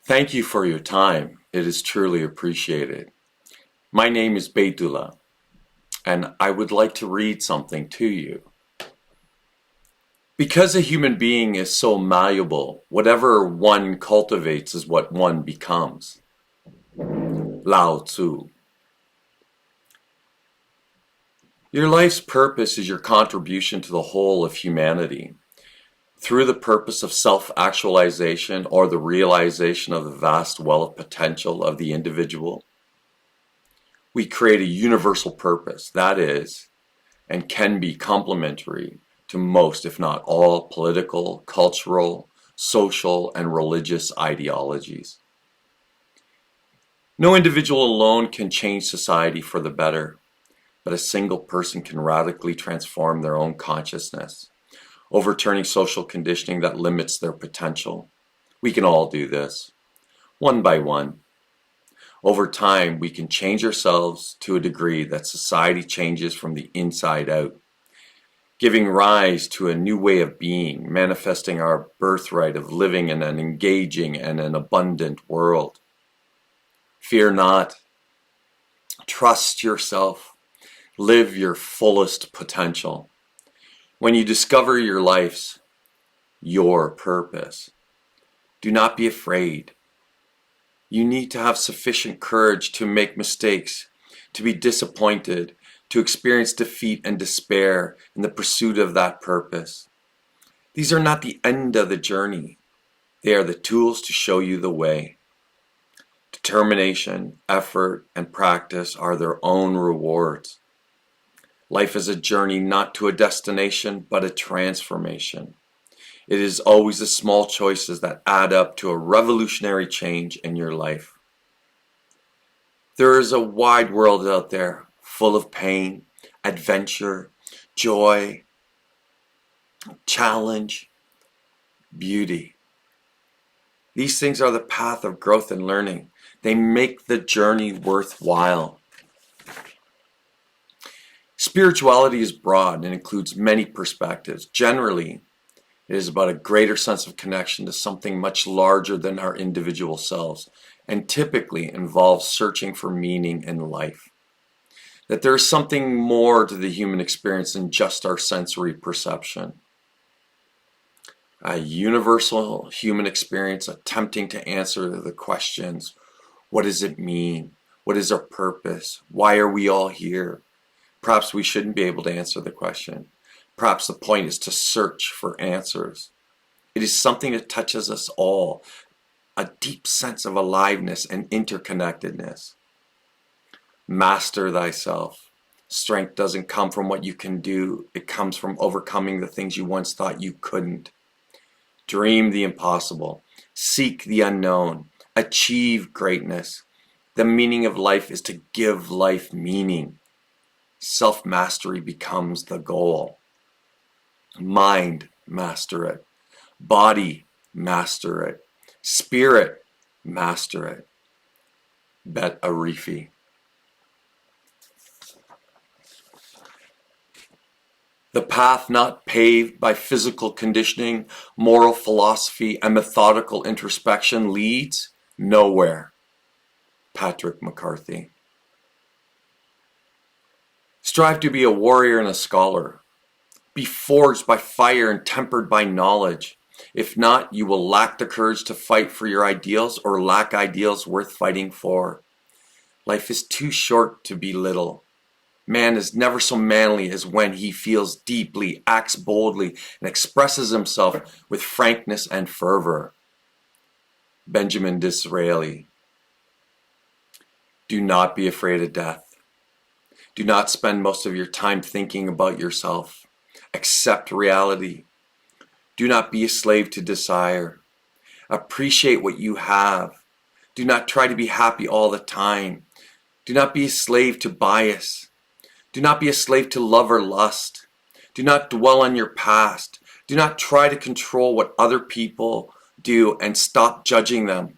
Thank you for your time. It is truly appreciated. My name is Beitullah, and I would like to read something to you. Because a human being is so malleable, whatever one cultivates is what one becomes. Lao Tzu. Your life's purpose is your contribution to the whole of humanity. Through the purpose of self-actualization or the realization of the vast wealth potential of the individual, we create a universal purpose that is and can be complementary to most, if not all, political, cultural, social, and religious ideologies. No individual alone can change society for the better, but a single person can radically transform their own consciousness, overturning social conditioning that limits their potential. We can all do this, one by one. Over time, we can change ourselves to a degree that society changes from the inside out, giving rise to a new way of being, manifesting our birthright of living in an engaging and an abundant world. Fear not. Trust yourself. Live your fullest potential. When you discover your purpose, do not be afraid. You need to have sufficient courage to make mistakes, to be disappointed, to experience defeat and despair in the pursuit of that purpose. These are not the end of the journey. They are the tools to show you the way. Determination, effort, and practice are their own rewards. Life is a journey not to a destination, but a transformation. It is always the small choices that add up to a revolutionary change in your life. There is a wide world out there, full of pain, adventure, joy, challenge, beauty. These things are the path of growth and learning. They make the journey worthwhile. Spirituality is broad and includes many perspectives. Generally, it is about a greater sense of connection to something much larger than our individual selves, and typically involves searching for meaning in life. That there is something more to the human experience than just our sensory perception. A universal human experience attempting to answer the questions, what does it mean? What is our purpose? Why are we all here? Perhaps we shouldn't be able to answer the question. Perhaps the point is to search for answers. It is something that touches us all, a deep sense of aliveness and interconnectedness. Master thyself. Strength doesn't come from what you can do. It comes from overcoming the things you once thought you couldn't. Dream the impossible. Seek the unknown. Achieve greatness. The meaning of life is to give life meaning. Self-mastery becomes the goal. Mind, master it. Body, master it. Spirit, master it. Bet Arifi. The path not paved by physical conditioning, moral philosophy, and methodical introspection leads nowhere. Patrick McCarthy. Strive to be a warrior and a scholar. Be forged by fire and tempered by knowledge. If not, you will lack the courage to fight for your ideals or lack ideals worth fighting for. Life is too short to be little. Man is never so manly as when he feels deeply, acts boldly, and expresses himself with frankness and fervor. Benjamin Disraeli. Do not be afraid of death. Do not spend most of your time thinking about yourself. Accept reality. Do not be a slave to desire. Appreciate what you have. Do not try to be happy all the time. Do not be a slave to bias. Do not be a slave to love or lust. Do not dwell on your past. Do not try to control what other people do and stop judging them.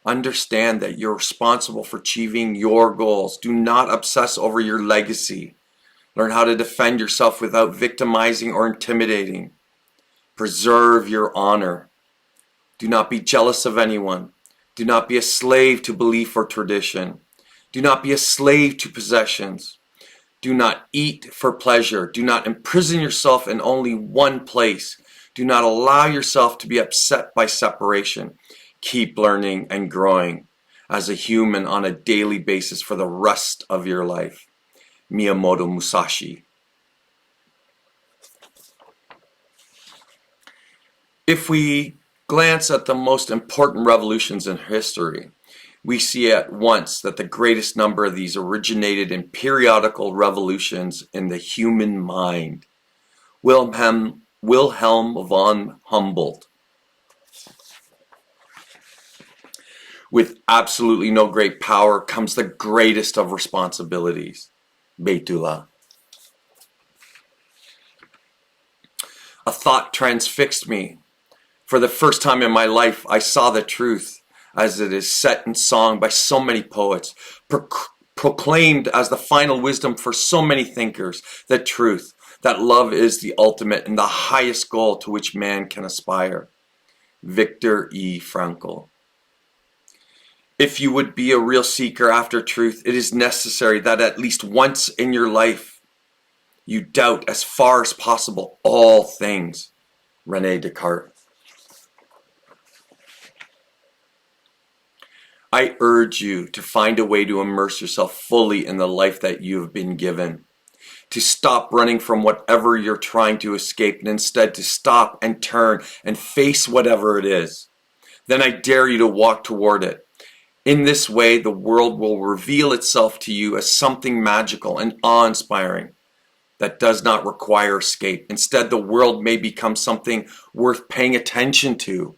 Understand that you're responsible for achieving your goals. Do not obsess over your legacy. Learn how to defend yourself without victimizing or intimidating. Preserve your honor. Do not be jealous of anyone. Do not be a slave to belief or tradition. Do not be a slave to possessions. Do not eat for pleasure. Do not imprison yourself in only one place. Do not allow yourself to be upset by separation. Keep learning and growing as a human on a daily basis for the rest of your life. Miyamoto Musashi. If we glance at the most important revolutions in history, we see at once that the greatest number of these originated in periodical revolutions in the human mind. Wilhelm von Humboldt. With absolutely no great power comes the greatest of responsibilities. Beytullah. A thought transfixed me. For the first time in my life, I saw the truth as it is set in song by so many poets, proclaimed as the final wisdom for so many thinkers, the truth, that love is the ultimate and the highest goal to which man can aspire. Viktor E. Frankl. If you would be a real seeker after truth, it is necessary that at least once in your life you doubt as far as possible all things. René Descartes. I urge you to find a way to immerse yourself fully in the life that you have been given. To stop running from whatever you're trying to escape and instead to stop and turn and face whatever it is. Then I dare you to walk toward it. In this way, the world will reveal itself to you as something magical and awe-inspiring that does not require escape. Instead, the world may become something worth paying attention to.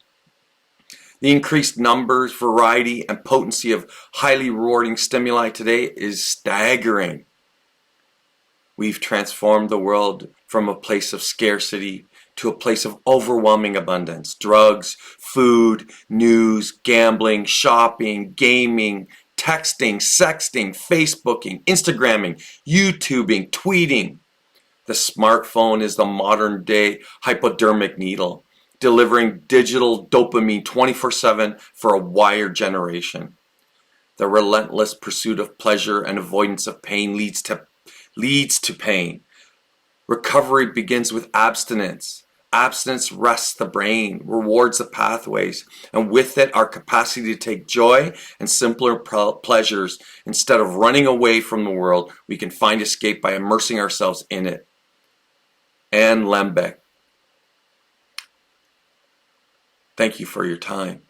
The increased numbers, variety, and potency of highly rewarding stimuli today is staggering. We've transformed the world from a place of scarcity to a place of overwhelming abundance. Drugs, food, news, gambling, shopping, gaming, texting, sexting, Facebooking, Instagramming, YouTubing, tweeting. The smartphone is the modern day hypodermic needle, delivering digital dopamine 24/7 for a wired generation. The relentless pursuit of pleasure and avoidance of pain leads to pain. Recovery begins with abstinence. Abstinence rests the brain, rewards the pathways, and with it our capacity to take joy and simpler pleasures. Instead of running away from the world, we can find escape by immersing ourselves in it. Anne Lembeck. Thank you for your time.